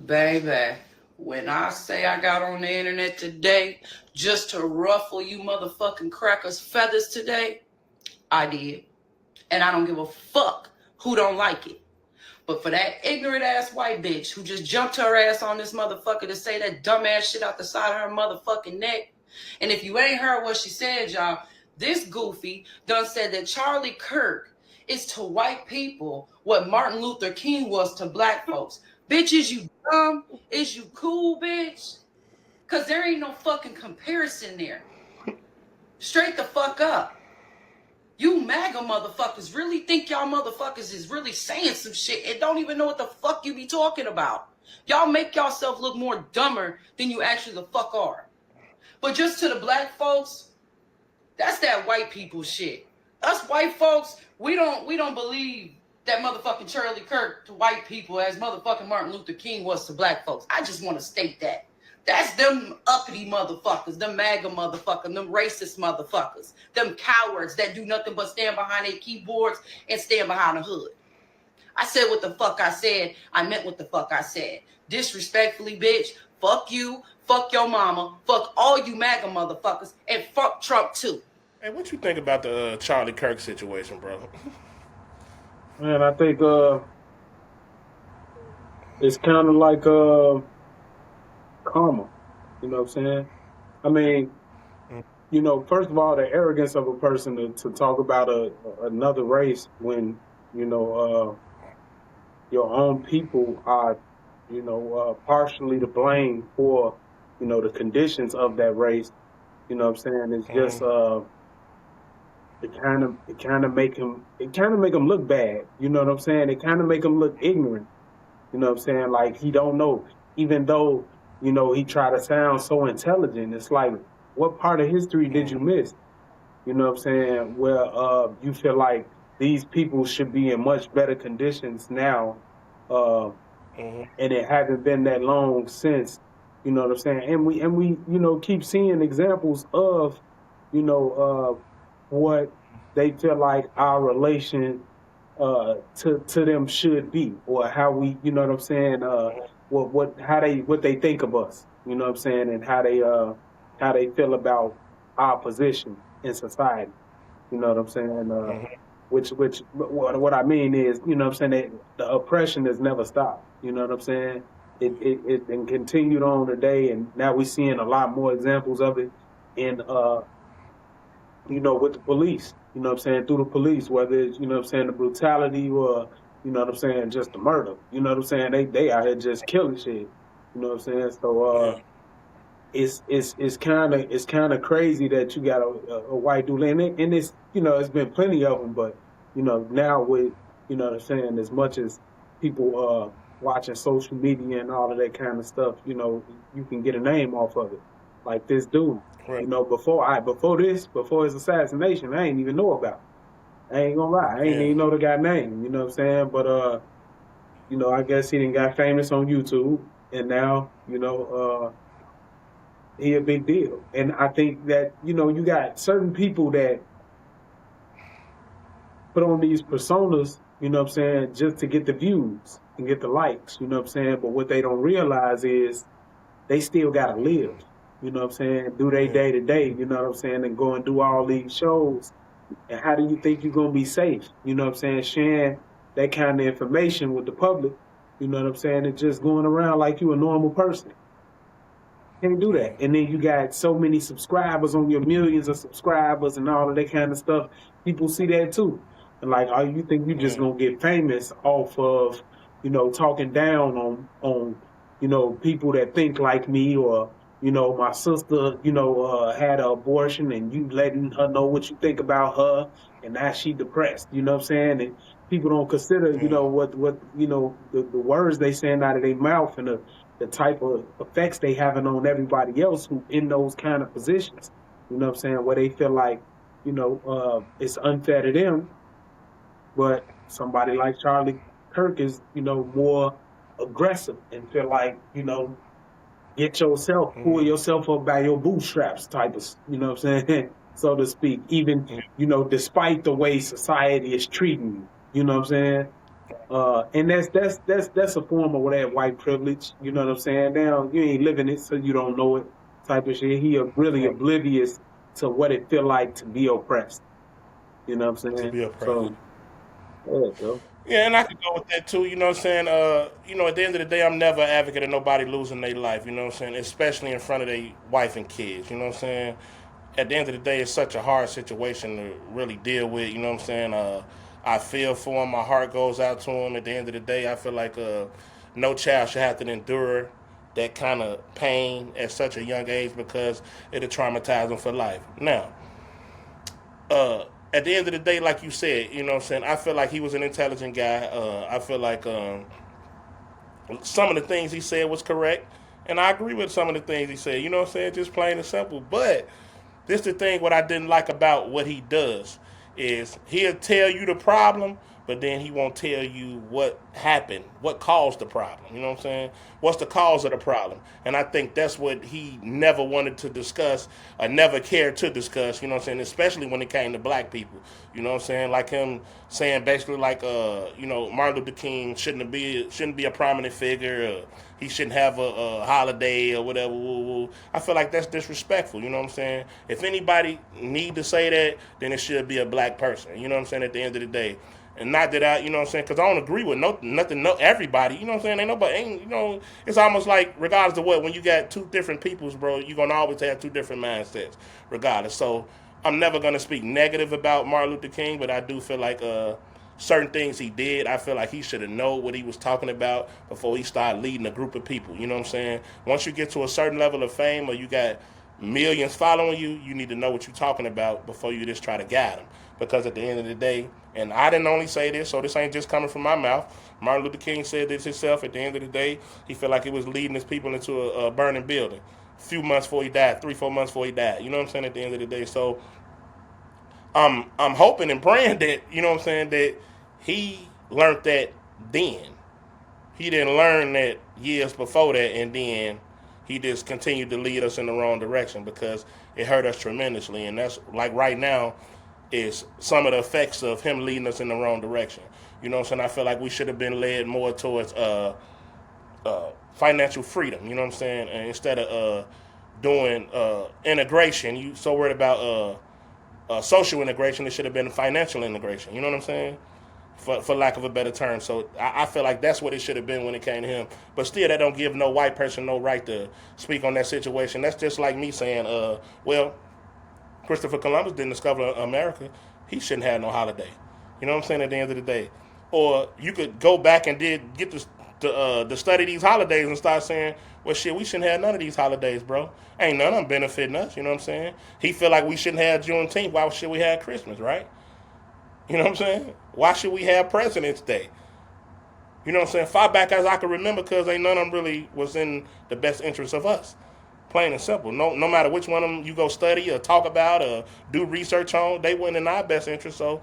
Baby, when I say I got on the internet today just to ruffle you motherfucking crackers' feathers today, I did. And I don't give a fuck who don't like it. But for that ignorant ass white bitch who just jumped her ass on this motherfucker to say that dumbass shit out the side of her motherfucking neck. And if you ain't heard what she said, y'all, this goofy done said that Charlie Kirk is to white people what Martin Luther King was to black folks. Bitch, is you dumb? Is you cool, bitch? Because there ain't no fucking comparison there. Straight the fuck up. You MAGA motherfuckers really think y'all motherfuckers is really saying some shit and don't even know what the fuck you be talking about. Y'all make yourself look more dumber than you actually the fuck are. But just to the black folks, that's that white people shit. Us white folks, we don't believe that motherfucking Charlie Kirk to white people as motherfucking Martin Luther King was to black folks. I just want to state that. That's them uppity motherfuckers, them MAGA motherfuckers, them racist motherfuckers, them cowards that do nothing but stand behind their keyboards and stand behind the hood. I said what the fuck I said. I meant what the fuck I said. Disrespectfully, bitch, fuck you, fuck your mama, fuck all you MAGA motherfuckers, and fuck Trump too. Hey, what you think about the Charlie Kirk situation, bro? Man, I think it's kind of like karma. You know what I'm saying? I mean, first of all, the arrogance of a person to talk about another race when, your own people are, partially to blame for, the conditions of that race. You know what I'm saying? It's just it kind of make him look bad. You know what I'm saying? It kind of make him look ignorant. You know what I'm saying? Like he don't know, even though he try to sound so intelligent. It's like, what part of history did you miss? You know what I'm saying? Where you feel like these people should be in much better conditions now, and it hasn't been that long since. You know what I'm saying? And we keep seeing examples of what they feel like our relation to them should be, or how we, you know what I'm saying, what they think of us, you know what I'm saying, and how they feel about our position in society, you know what I'm saying, what I mean is, you know what I'm saying, that the oppression has never stopped, you know what I'm saying, it continued on today, and now we're seeing a lot more examples of it in with the police, you know what I'm saying, through the police, whether it's, you know what I'm saying, the brutality or, you know what I'm saying, just the murder, you know what I'm saying, they out here just killing shit, you know what I'm saying, so it's kind of crazy that you got a white dude, and it's, it's been plenty of them, but, now with, you know what I'm saying, as much as people watching social media and all of that kind of stuff, you can get a name off of it, like this dude. Right. Before his assassination, I ain't even know about it. I ain't gonna lie. I ain't even know the guy name, you know what I'm saying? But, I guess he done got famous on YouTube, and now, he a big deal. And I think that, you got certain people that put on these personas, you know what I'm saying, just to get the views and get the likes, you know what I'm saying? But what they don't realize is they still gotta live. You know what I'm saying? Do they day to day, you know what I'm saying? And go and do all these shows. And how do you think you're going to be safe? You know what I'm saying? Sharing that kind of information with the public, you know what I'm saying? And just going around like you a normal person. Can't do that. And then you got so many subscribers on your millions of subscribers and all of that kind of stuff. People see that too. And like, oh, you think you're just going to get famous off of, talking down on people that think like me, or my sister, had an abortion and you letting her know what you think about her, and now she depressed, you know what I'm saying? And people don't consider, what the words they saying out of their mouth and the type of effects they having on everybody else who in those kind of positions, you know what I'm saying? Where they feel like, it's unfair to them, but somebody like Charlie Kirk is, more aggressive and feel like, get yourself, pull yourself up by your bootstraps type of, you know what I'm saying, so to speak, even, despite the way society is treating you, you know what I'm saying? And that's a form of that white privilege. You know what I'm saying? Now you ain't living it, so you don't know it. Type of shit. He really oblivious to what it feel like to be oppressed. You know what I'm To saying? be oppressed. So yeah, bro. Yeah, and I could go with that too. You know what I'm saying? At the end of the day, I'm never an advocate of nobody losing their life. You know what I'm saying? Especially in front of their wife and kids. You know what I'm saying? At the end of the day, it's such a hard situation to really deal with. You know what I'm saying? I feel for him. My heart goes out to him. At the end of the day, I feel like no child should have to endure that kind of pain at such a young age because it'll traumatize them for life. Now, at the end of the day, like you said, you know what I'm saying? I feel like he was an intelligent guy. I feel like some of the things he said was correct. And I agree with some of the things he said, you know what I'm saying? Just plain and simple. But this the thing what I didn't like about what he does is he'll tell you the problem, but then he won't tell you what happened, what caused the problem. You know what I'm saying? What's the cause of the problem? And I think that's what he never wanted to discuss or never cared to discuss, you know what I'm saying? Especially when it came to black people. You know what I'm saying? Like him saying basically like Martin Luther King shouldn't be a prominent figure, he shouldn't have a holiday or whatever. I feel like that's disrespectful. You know what I'm saying? If anybody need to say that, then it should be a black person. You know what I'm saying? At the end of the day, and not that I, you know what I'm saying? Because I don't agree with everybody. You know what I'm saying? Ain't nobody, it's almost like regardless of what, when you got two different peoples, bro, you're gonna always have two different mindsets, regardless. So I'm never gonna speak negative about Martin Luther King, but I do feel like certain things he did, I feel like he should have known what he was talking about before he started leading a group of people. You know what I'm saying? Once you get to a certain level of fame or you got millions following you, you need to know what you're talking about before you just try to guide them. Because at the end of the day, and I didn't only say this, so this ain't just coming from my mouth. Martin Luther King said this himself. At the end of the day, he felt like he was leading his people into a burning building. A few months before he died, 3-4 months before he died. You know what I'm saying? At the end of the day, so I'm hoping and praying that, you know what I'm saying, that he learned that then. He didn't learn that years before that, and then he just continued to lead us in the wrong direction because it hurt us tremendously. And that's like right now is some of the effects of him leading us in the wrong direction. You know what I'm saying? I feel like we should have been led more towards financial freedom. You know what I'm saying? And instead of doing integration, you so worried about social integration. It should have been financial integration. You know what I'm saying? For lack of a better term. So I feel like that's what it should have been when it came to him. But still, that don't give no white person no right to speak on that situation. That's just like me saying, well, Christopher Columbus didn't discover America. He shouldn't have no holiday. You know what I'm saying? At the end of the day, or you could go back and get to study these holidays and start saying, well, shit, we shouldn't have none of these holidays, bro. Ain't none of them benefiting us. You know what I'm saying? He feel like we shouldn't have Juneteenth. Why should we have Christmas, right? You know what I'm saying? Why should we have President's Day? You know what I'm saying? Far back as I can remember, because ain't none of them really was in the best interest of us. Plain and simple. No matter which one of them you go study or talk about or do research on, they weren't in our best interest. So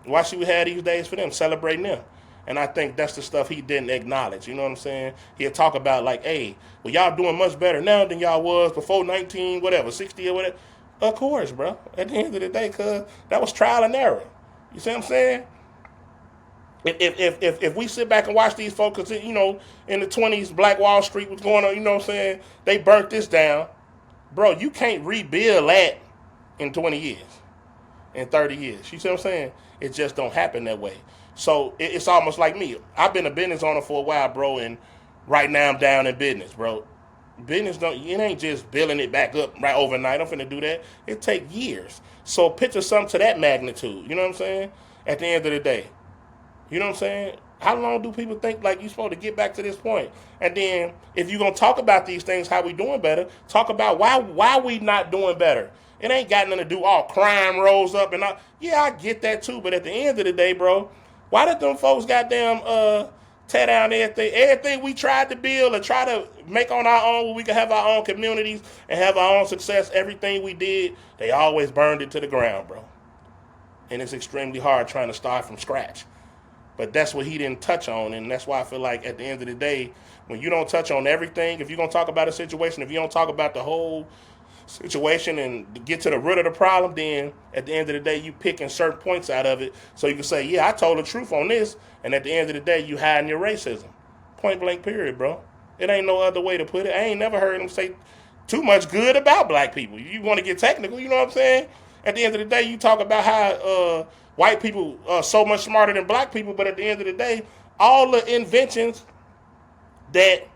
why should we have these days for them, celebrating them? And I think that's the stuff he didn't acknowledge. You know what I'm saying? He'll talk about like, hey, well, y'all doing much better now than y'all was before 19, whatever, 60 or whatever. Of course, bro. At the end of the day, because that was trial and error. You see what I'm saying? If we sit back and watch these folks, cause, you know, in the 20s, Black Wall Street was going on, you know what I'm saying? They burnt this down. Bro, you can't rebuild that in 20 years, in 30 years. You see what I'm saying? It just don't happen that way. So it's almost like me. I've been a business owner for a while, bro, and right now I'm down in business, bro. Business it ain't just building it back up right overnight. I'm finna do that. It take years. So picture something to that magnitude. You know what I'm saying? At the end of the day. You know what I'm saying? How long do people think like you're supposed to get back to this point? And then if you're gonna talk about these things, how we doing better, talk about why we not doing better. It ain't got nothing to do all crime rose up and all. Yeah, I get that too, but at the end of the day, bro, why did them folks goddamn tear down everything we tried to build or try to make on our own where we could have our own communities and have our own success, everything we did, they always burned it to the ground, bro. And it's extremely hard trying to start from scratch. But that's what he didn't touch on, and that's why I feel like at the end of the day, when you don't touch on everything, if you're going to talk about a situation, if you don't talk about the whole situation and get to the root of the problem, then at the end of the day, you picking certain points out of it so you can say, yeah, I told the truth on this, and at the end of the day, you hiding your racism. Point blank, period, bro. It ain't no other way to put it. I ain't never heard him say too much good about black people. You want to get technical, you know what I'm saying? At the end of the day, you talk about how white people are so much smarter than black people, but at the end of the day, all the inventions that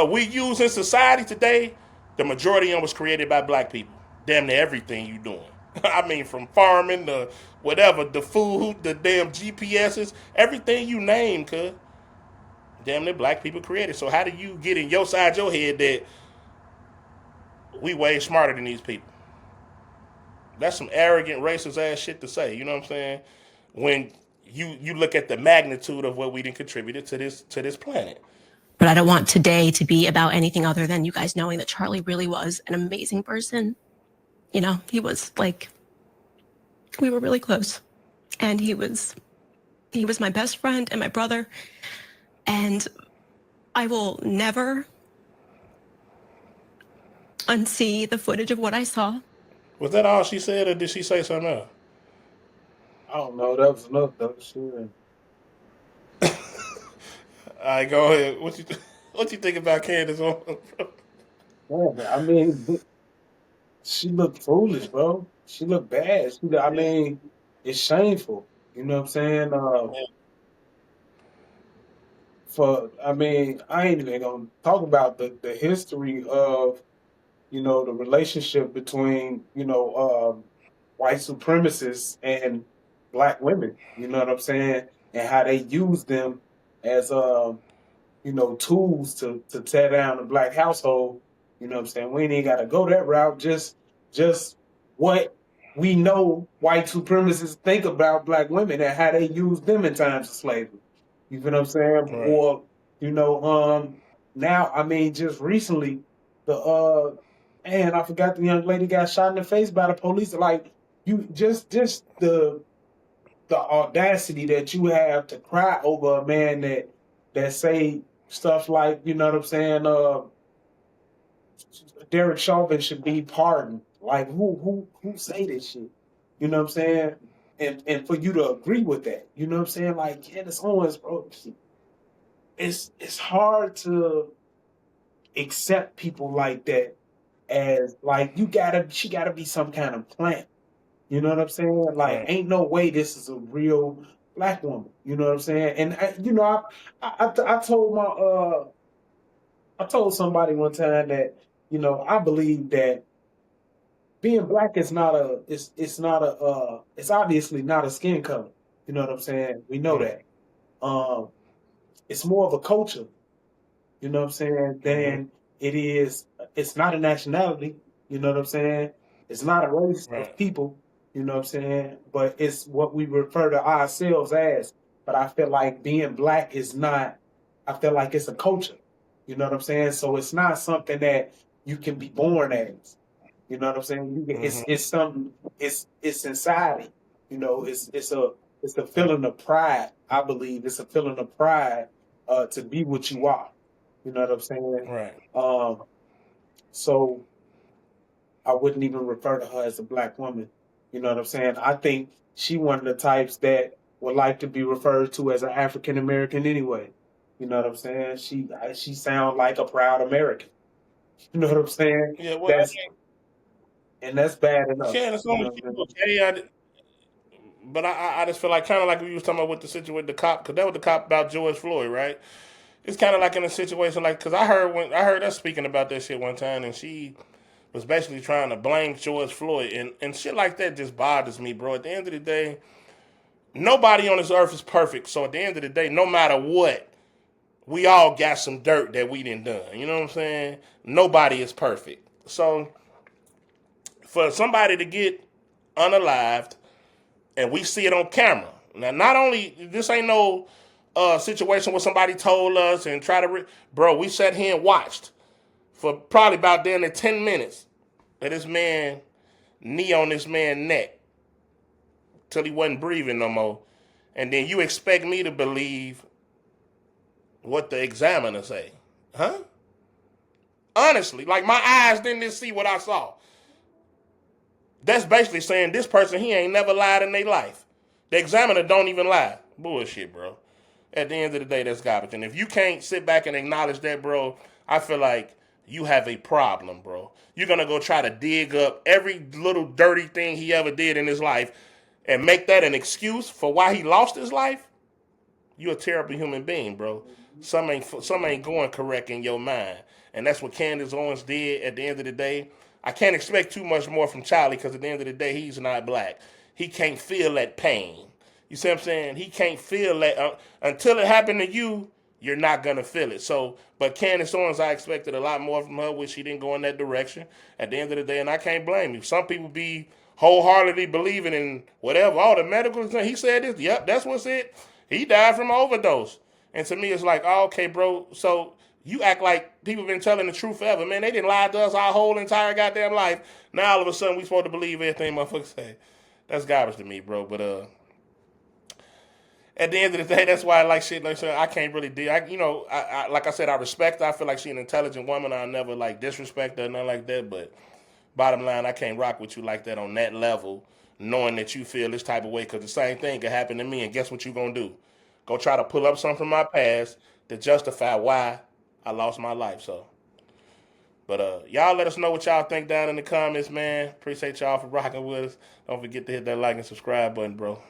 we use in society today, the majority of them was created by black people. Damn near everything you doing. I mean, from farming to whatever, the food, the damn GPSs, everything you name, cuz damn near black people created. So how do you get in your side your head that we way smarter than these people? That's some arrogant, racist ass shit to say. You know what I'm saying? When you look at the magnitude of what we done contributed to this planet. But I don't want today to be about anything other than you guys knowing that Charlie really was an amazing person. You know, he was like, we were really close. And he was my best friend and my brother. And I will never unsee the footage of what I saw. Was that all she said, or did she say something else? I don't know. That was enough, though. Sure. All right, go ahead. What you think about Candace? Yeah, I mean, she looked foolish, bro. She looked bad. I mean, it's shameful. You know what I'm saying? I ain't even gonna talk about the history of, the relationship between, white supremacists and black women. You know what I'm saying? And how they use them as tools to tear down the black household. You know what I'm saying? We ain't even gotta go that route. Just what we know white supremacists think about black women and how they use them in times of slavery. You know what I'm saying? Right. Or, now, I mean, just recently, I forgot the young lady got shot in the face by the police. Like, you just the audacity that you have to cry over a man that say stuff like, you know what I'm saying, Derek Chauvin should be pardoned. Like, who say this shit? You know what I'm saying? And for you to agree with that, you know what I'm saying? Like, Candace Owens, bro, it's hard to accept people like that as, like, she gotta be some kind of plant. You know what I'm saying? Like, Right. ain't no way this is a real black woman. You know what I'm saying? And I told somebody one time that, I believe that being black is it's obviously not a skin color. You know what I'm saying? We know that. It's more of a culture. You know what I'm saying? Than it's not a nationality. You know what I'm saying? It's not a race of people. You know what I'm saying? But it's what we refer to ourselves as. But I feel like being black is not, I feel like it's a culture. You know what I'm saying? So it's not something that you can be born as. You know what I'm saying? It's something, it's inside. You know, it's a feeling of pride, I believe. It's a feeling of pride to be what you are. You know what I'm saying? Right. So I wouldn't even refer to her as a black woman. You know what I'm saying? I think she one of the types that would like to be referred to as an African American anyway. You know what I'm saying? She sounds like a proud American. You know what I'm saying? Yeah, well, That's bad enough. Candace You know Owens, what I'm okay, but I just feel like kind of like we was talking about with the situation with the cop, because that was the cop about George Floyd, right? It's kind of like in a situation like, because I heard us speaking about that shit one time, and she was basically trying to blame George Floyd, and shit like that just bothers me, bro. At the end of the day, nobody on this earth is perfect, so at the end of the day, no matter what, we all got some dirt that we done done. You know what I'm saying? Nobody is perfect. So for somebody to get unalived, and we see it on camera. Now, not only, this ain't no situation where somebody told us and try to, bro, we sat here and watched for probably about damn near 10 minutes of this man knee on this man's neck till he wasn't breathing no more. And then you expect me to believe what the examiner say. Huh? Honestly, like, my eyes didn't see what I saw. That's basically saying this person, he ain't never lied in their life. The examiner don't even lie. Bullshit, bro. At the end of the day, that's garbage. And if you can't sit back and acknowledge that, bro, I feel like you have a problem, bro. You're going to go try to dig up every little dirty thing he ever did in his life and make that an excuse for why he lost his life? You're a terrible human being, bro. Some ain't going correct in your mind. And that's what Candace Owens did at the end of the day. I can't expect too much more from Charlie because at the end of the day, he's not black. He can't feel that pain. You see what I'm saying? He can't feel that. Until it happened to you, you're not going to feel it. So, but Candace Owens, I expected a lot more from her, which she didn't go in that direction at the end of the day, and I can't blame you. Some people be wholeheartedly believing in whatever, all the medical, he said this, yep, that's what's it. He died from an overdose. And to me, it's like, oh, okay, bro, so you act like people been telling the truth forever. Man, they didn't lie to us our whole entire goddamn life. Now, all of a sudden, we supposed to believe everything motherfuckers say. That's garbage to me, bro. But at the end of the day, that's why I like shit like that. I can't really deal. I like I said, I respect her. I feel like she's an intelligent woman. I never like disrespect her or nothing like that. But bottom line, I can't rock with you like that on that level, knowing that you feel this type of way. Because the same thing could happen to me. And guess what you gonna do? Go try to pull up something from my past to justify why I lost my life. So, but y'all let us know what y'all think down in the comments, man. Appreciate y'all for rocking with us. Don't forget to hit that like and subscribe button, bro.